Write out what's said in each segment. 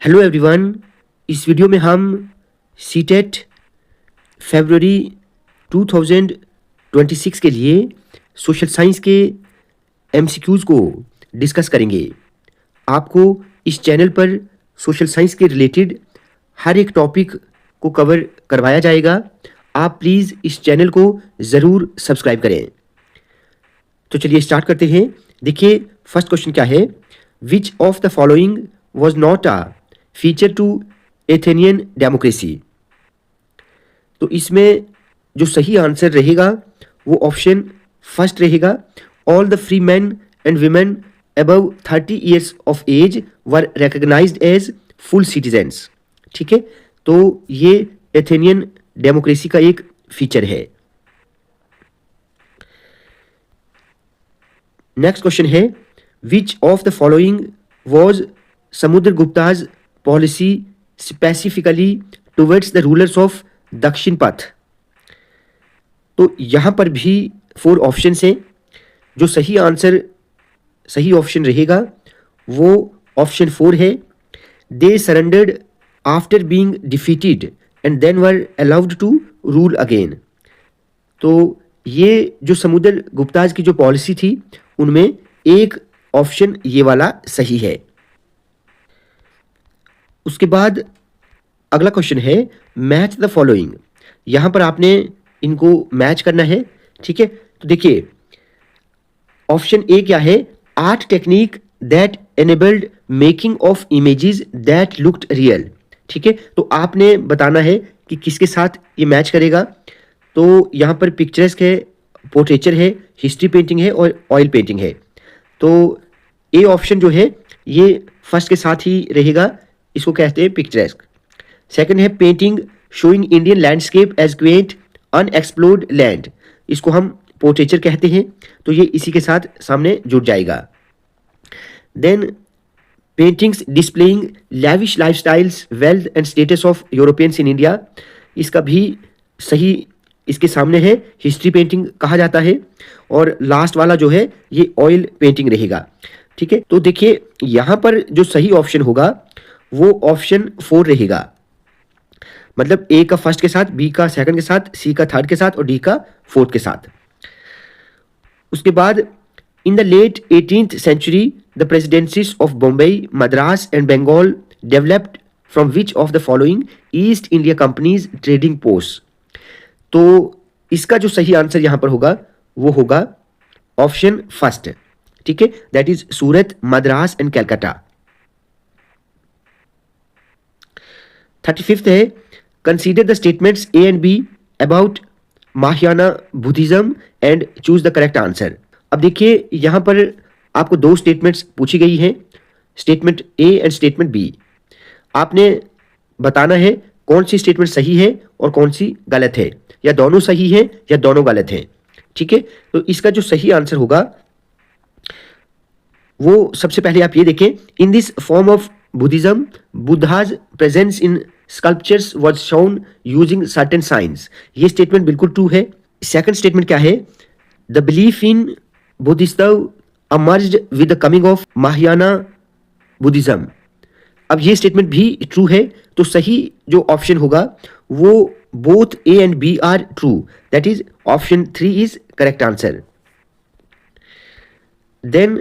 Hello everyone. इस video में हम सीटेट फरवरी 2026 के लिए सोशल साइंस के एमसीक्यूज़ को डिस्कस करेंगे। आपको इस चैनल पर सोशल साइंस के रिलेटेड हर एक टॉपिक को कवर करवाया जाएगा। आप प्लीज़ इस चैनल को ज़रूर सब्सक्राइब करें। तो चलिए स्टार्ट करते हैं। देखिए फर्स्ट क्वेश्चन क्या है, which of the following was not a feature to Athenian democracy. तो इसमें जो सही आंसर रहेगा वो ऑप्शन फर्स्ट रहेगा, all the free man and women above 30 years of age were recognised as full citizens. ठीक है, तो ये एथेनियन डेमोक्रेसी का एक फीचर है। नेक्स्ट क्वेश्चन है, which of the following was Samudragupta's policy specifically towards the rulers of Dakshinapatha. तो यहां पर भी 4 ऑप्शन हैं। जो सही आंसर सही ऑप्शन रहेगा वो ऑप्शन 4 है, they surrendered after being defeated and then were allowed to rule again. तो ये जो समुद्र गुप्ताज की जो पॉलिसी थी उनमें एक ऑप्शन ये वाला सही है। उसके बाद अगला क्वेश्चन है, मैच द फॉलोइंग। यहां पर आपने इनको मैच करना है। ठीक है, तो देखिए ऑप्शन ए क्या है, art technique that enabled making of images that looked real. ठीक है, तो आपने बताना है कि किसके साथ ये मैच करेगा। तो यहां पर पिक्चर्स है, पोर्ट्रेचर है, हिस्ट्री पेंटिंग है और ऑयल पेंटिंग है। तो ए ऑप्शन जो है ये फर्स्ट के साथ ही रहेगा, इसको कहते हैं पिक्चरेस्क। सेकंड है painting showing Indian landscape as quaint unexplored land, इसको हम पोर्ट्रेचर कहते हैं, तो ये इसी के साथ सामने जुड़ जाएगा। Then paintings displaying lavish lifestyles wealth and status of Europeans in India, इसका भी सही इसके सामने है, हिस्ट्री पेंटिंग कहा जाता है। और लास्ट वाला जो है ये ऑयल पेंटिंग रहेगा। ठीक है, तो देखिए यहां पर जो सही ऑप्शन होगा वो ऑप्शन 4 रहेगा, मतलब ए का फर्स्ट के साथ, बी का सेकंड के साथ, सी का थर्ड के साथ और डी का फोर्थ के साथ। उसके बाद in the late 18th century the presidencies of Bombay, Madras and Bengal developed from which of the following East India companies trading post. तो इसका जो सही आंसर यहां पर होगा वो होगा ऑप्शन फर्स्ट। ठीक है, that is Surat, Madras and Calcutta. 35th है, consider the statements A and B about Mahayana Buddhism and choose the correct answer. अब देखिए यहां पर आपको 2 स्टेटमेंट्स पूछी गई हैं, statement A and statement B. आपने बताना है कौन सी स्टेटमेंट सही है और कौन सी गलत है, या दोनों सही है या दोनों गलत है। ठीक है, तो इसका जो सही आंसर होगा वो सबसे पहले आप ये देखें, in this form of Buddhism Buddha's presence in sculptures was shown using certain science, ये स्टेटमेंट बिल्कुल ट्रू है। सेकंड स्टेटमेंट क्या है, the belief in Buddhism emerged with the coming of Mahayana Buddhism. अब ये स्टेटमेंट भी ट्रू है, तो सही जो ऑप्शन होगा वो both A and B are true, that is option 3 is correct answer. Then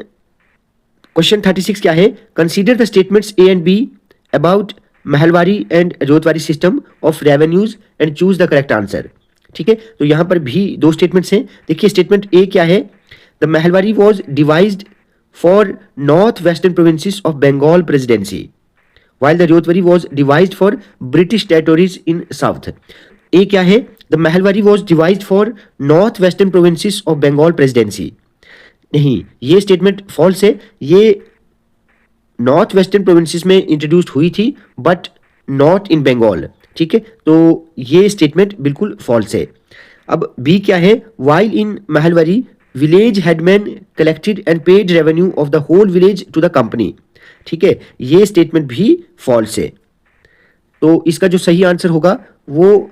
question 36 क्या है, consider the statements A and B about Mahalwari and Ryotwari system of revenues and choose the correct answer. ठीक है, तो यहां पर भी 2 स्टेटमेंट्स हैं। देखिए स्टेटमेंट ए क्या है, the Mahalwari was devised for north western provinces of Bengal presidency while the Jyotwari was devised for British territories in south। ए क्या है, the Mahalwari was devised for north western provinces of Bengal presidency। नहीं, ये statement false है, ये north western provinces में introduced हुई थी but not in Bengal. ठीक है, तो ये स्टेटमेंट बिल्कुल फॉल्स है। अब बी क्या है, while in Mahalwari village headman collected and paid revenue of the whole village to the company. ठीक है, ये स्टेटमेंट भी फॉल्स है। तो इसका जो सही आंसर होगा वो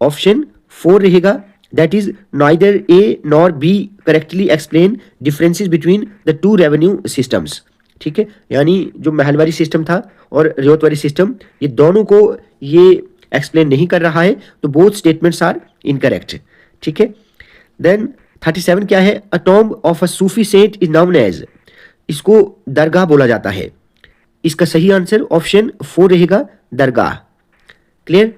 ऑप्शन 4 रहेगा, that is neither A nor be correctly explain differences between the 2 revenue systems. ठीक है, यानी जो महलवारी सिस्टम था और रेवतवारी सिस्टम, ये दोनों को ये एक्सप्लेन नहीं कर रहा है, तो बोथ स्टेटमेंट्स आर इनकरेक्ट। ठीक है, देन 37 क्या है, a tomb of a Sufi saint is known as, इसको दरगाह बोला जाता है। इसका सही आंसर ऑप्शन 4 रहेगा, दरगाह। क्लियर।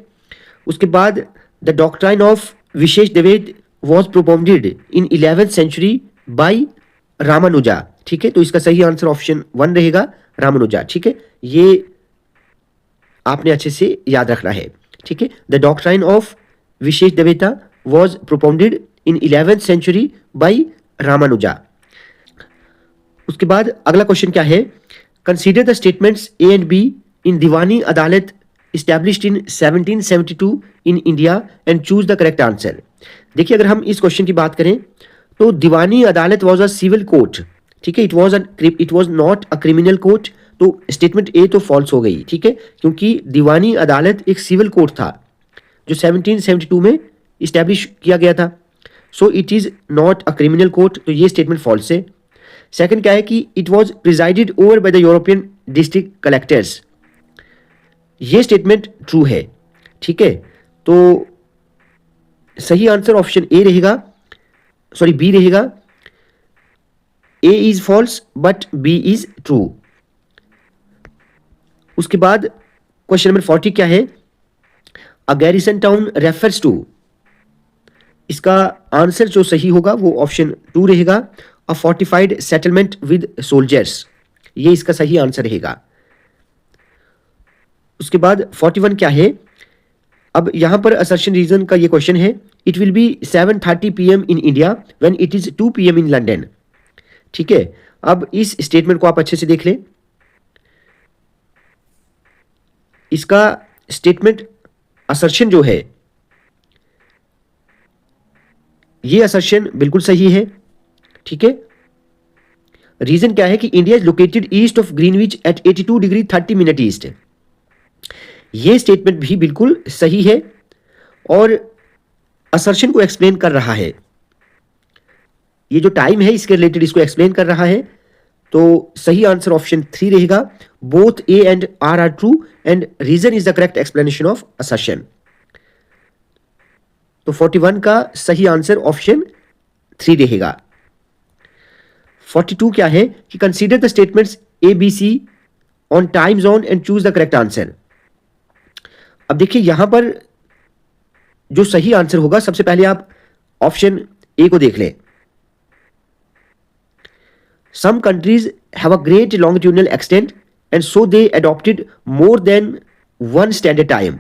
उसके बाद the doctrine of Vishesh Dvaita was propounded in 11th century by Ramanuja. ठीक है, तो इसका सही आंसर ऑप्शन 1 रहेगा, रामानुजा। ठीक है, ये आपने अच्छे से याद रखना है। ठीक है, the doctrine of Vishesh Dvaita was propounded in 11th century by Ramanuja. उसके बाद अगला क्वेश्चन क्या है, consider the statements A and B in Diwani Adalat established in 1772 in India and choose the correct answer। देखिए, अगर हम इस क्वेश्चन की बात करें तो दीवानी अदालत वाज अ सिविल कोर्ट। ठीक है, it was not a criminal court. तो स्टेटमेंट ए तो फॉल्स हो गई। ठीक है, क्योंकि दीवानी अदालत एक सिविल कोर्ट था जो 1772 में इस्टेब्लिश किया गया था। So it is not a criminal court, तो ये स्टेटमेंट फॉल्स है। सेकंड क्या है कि it was presided over by the European district collectors, ये स्टेटमेंट ट्रू है। ठीक है, तो सही आंसर ऑप्शन ए रहेगा, सॉरी बी रहेगा, A is false but B is true. उसके बाद क्वेश्चन नंबर 40 क्या है, a garrison town refers to, इसका आंसर जो सही होगा वो ऑप्शन 2 रहेगा, a fortified settlement with soldiers, ये इसका सही आंसर रहेगा। उसके बाद 41 क्या है, अब यहां पर असर्शन रीजन का ये क्वेश्चन है, it will be 7:30 PM in India when it is 2 PM in London. ठीक है, अब इस स्टेटमेंट को आप अच्छे से देख लें। इसका स्टेटमेंट असर्शन जो है, ये असर्शन बिल्कुल सही है। ठीक है, रीजन क्या है कि India is located east of Greenwich at 82 degree 30 minute east, ये स्टेटमेंट भी बिल्कुल सही है और असर्शन को एक्सप्लेन कर रहा है। ये जो टाइम है इसके रिलेटेड इसको एक्सप्लेन कर रहा है, तो सही आंसर ऑप्शन 3 रहेगा, both A and R true and reason is the correct explanation of assertion. तो 41 का सही आंसर ऑप्शन 3 रहेगा। 42 क्या है कि consider the statements A B C on time zone and choose the correct answer. अब देखिए, यहां पर जो सही आंसर होगा, सबसे पहले आप ऑप्शन ए को देख लें, some countries have a great longitudinal extent and so they adopted more than 1 standard time,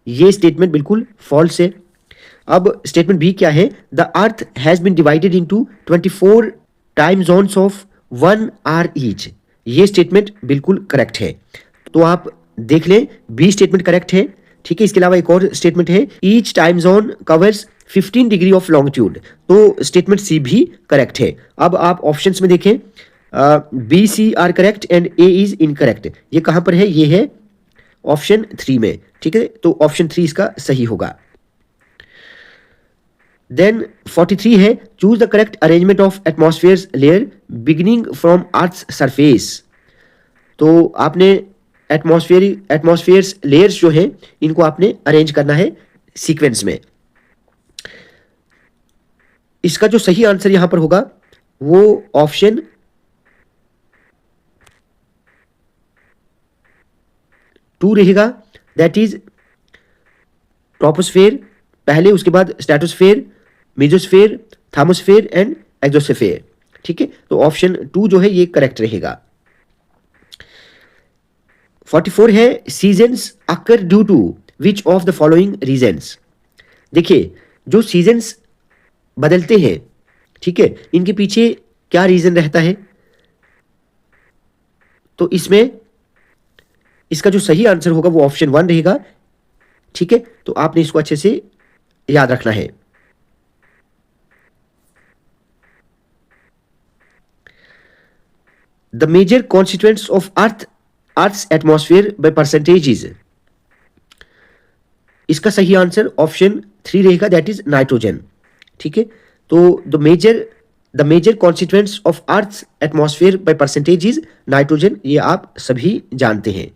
ये स्टेटमेंट बिल्कुल फॉल्स है। अब स्टेटमेंट बी क्या है, the earth has been divided into 24 time zones of 1 hour each, ये स्टेटमेंट बिल्कुल correct है। तो आप देख लें, बी स्टेटमेंट करेक्ट है। ठीक है, इसके अलावा एक और स्टेटमेंट है, each time zone covers 15 degree of longitude, तो स्टेटमेंट सी भी करेक्ट है। अब आप ऑप्शंस में देखें, B C are correct and A is incorrect, ये कहां पर है, ये है ऑप्शन 3 में। ठीक है, तो ऑप्शन 3 इसका सही होगा। देन 43 है, choose the correct arrangement of atmosphere layer beginning from earth surface, तो आपने एटमॉस्फेयर लेयर्स जो है इनको आपने अरेंज करना है सीक्वेंस में। इसका जो सही आंसर यहां पर होगा वो ऑप्शन 2 रहेगा, दैट इज ट्रोपोस्फेयर पहले, उसके बाद stratosphere, mesosphere, thermosphere and exosphere. ठीक है, तो ऑप्शन 2 जो है ये करेक्ट रहेगा। 44 है, seasons occur due to which of the following reasons. देखिए, जो सीजन्स बदलते हैं, ठीक है, इनके पीछे क्या रीजन रहता है, तो इसमें इसका जो सही आंसर होगा वो ऑप्शन 1 रहेगा। ठीक है, तो आपने इसको अच्छे से याद रखना है। The major constituents of earth's atmosphere by percentages, इसका सही आंसर ऑप्शन 3 रहेगा, दैट इज नाइट्रोजन। ठीक है, तो the major the major constituents of earth atmosphere by percentage is nitrogen, ये आप सभी जानते हैं।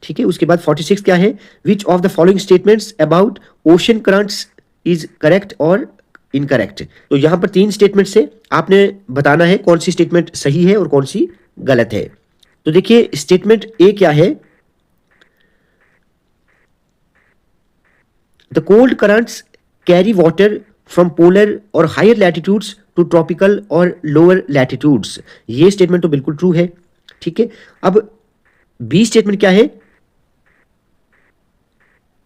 ठीक है, उसके बाद 46 क्या है, which of the following statements about ocean currents is correct और इनकरेक्ट। तो यहां पर 3 स्टेटमेंट से आपने बताना है कौन सी स्टेटमेंट सही है और कौन सी गलत है। तो देखिए स्टेटमेंट ए क्या है, the cold currents carry water from polar और हायर लैटिट्यूड्स टू ट्रॉपिकल और लोअर लैटिट्यूड्स, ये स्टेटमेंट तो बिल्कुल ट्रू है। ठीक है, अब बी स्टेटमेंट क्या है,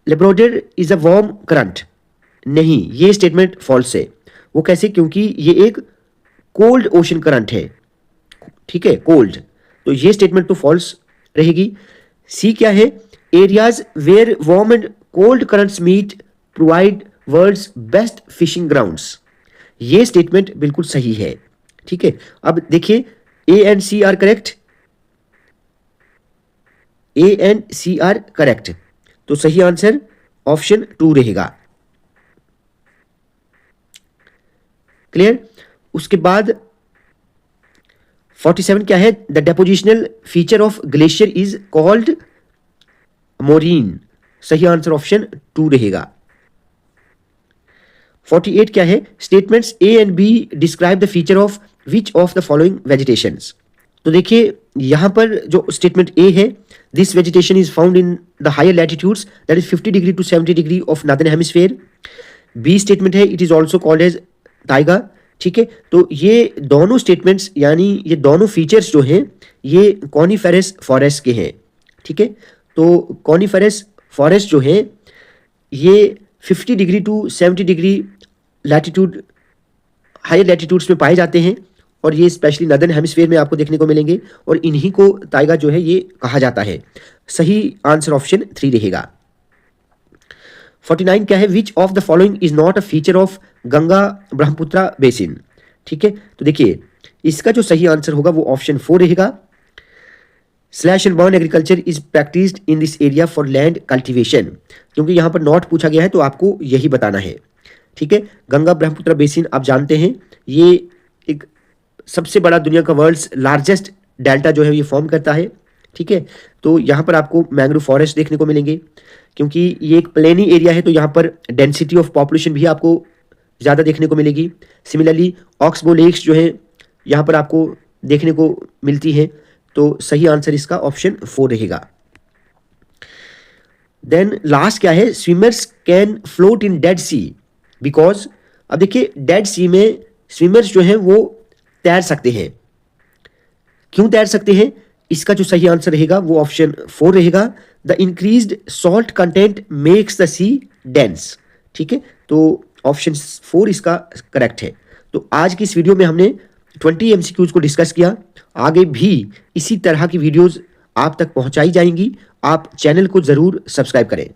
Labrador is a warm current, नहीं ये स्टेटमेंट फॉल्स है। वो कैसे, क्योंकि ये एक कोल्ड ओशन करंट है। ठीक है, कोल्ड, तो ये स्टेटमेंट तो फॉल्स रहेगी। सी क्या है, areas where warm and cold currents meet provide world's best fishing grounds, ये स्टेटमेंट बिल्कुल सही है। ठीक है, अब देखिए A and C are correct, A and C are correct, तो सही आंसर ऑप्शन 2 रहेगा। क्लियर, उसके बाद 47 क्या है, the depositional feature of glacier is called moraine, सही आंसर ऑप्शन 2 रहेगा। 48 क्या है, statements A and B describe the feature of which of the following vegetations. तो देखिए यहां पर जो स्टेटमेंट ए है, this vegetation is found in the higher latitudes that is 50 degree to 70 degree of northern hemisphere. B statement है, it is also called as taiga. ठीक है, तो ये दोनों स्टेटमेंट्स यानी ये दोनों फीचर्स जो हैं ये कॉनिफेरस फॉरेस्ट के हैं। ठीक है, तो कॉनिफेरस फॉरेस्ट जो है ये 50 degree to 70 degree latitude higher latitudes में पाए जाते हैं और ये स्पेशली नदर्न हेमिस्फीयर में आपको देखने को मिलेंगे और इन्हीं को ताइगा जो है ये कहा जाता है। सही आंसर ऑप्शन 3 रहेगा। 49 क्या है, which of the following is not a feature of Ganga Brahmaputra basin. ठीक है, तो देखिए इसका जो सही आंसर होगा वो ऑप्शन 4 रहेगा। Slash and burn agriculture is practised in this area for land cultivation, क्योंकि यहां पर नॉट पूछा गया है तो आपको यही बताना है। ठीक है, गंगा ब्रह्मपुत्र बेसिन आप जानते हैं ये एक सबसे बड़ा दुनिया का वर्ल्ड्स लार्जेस्ट डेल्टा जो है ये फॉर्म करता है। ठीक है, तो यहाँ पर आपको मैंग्रोव फॉरेस्ट देखने को मिलेंगे, क्योंकि ये एक प्लेनी एरिया है तो यहाँ पर डेंसिटी ऑफ पॉपुलेशन भी आपको ज़्यादा देखने को मिलेगी। सिमिलरली ऑक्सबो लेक्स जो है यहाँ पर आपको देखने को मिलती है, तो सही आंसर इसका ऑप्शन 4 रहेगा। देन लास्ट क्या है, swimmers can float in dead sea because. अब देखिए डेड सी में स्विमर्स जो हैं वो तैर सकते हैं, क्यों तैर सकते हैं, इसका जो सही आंसर रहेगा वो ऑप्शन 4 रहेगा। The increased salt content makes the sea dense. ठीक है, तो ऑप्शन 4 इसका करेक्ट है। तो आज की इस वीडियो में हमने 20 MCQs को डिस्कस किया। आगे भी इसी तरह की वीडियोस आप तक पहुंचाई जाएंगी, आप चैनल को जरूर सब्सक्राइब करें।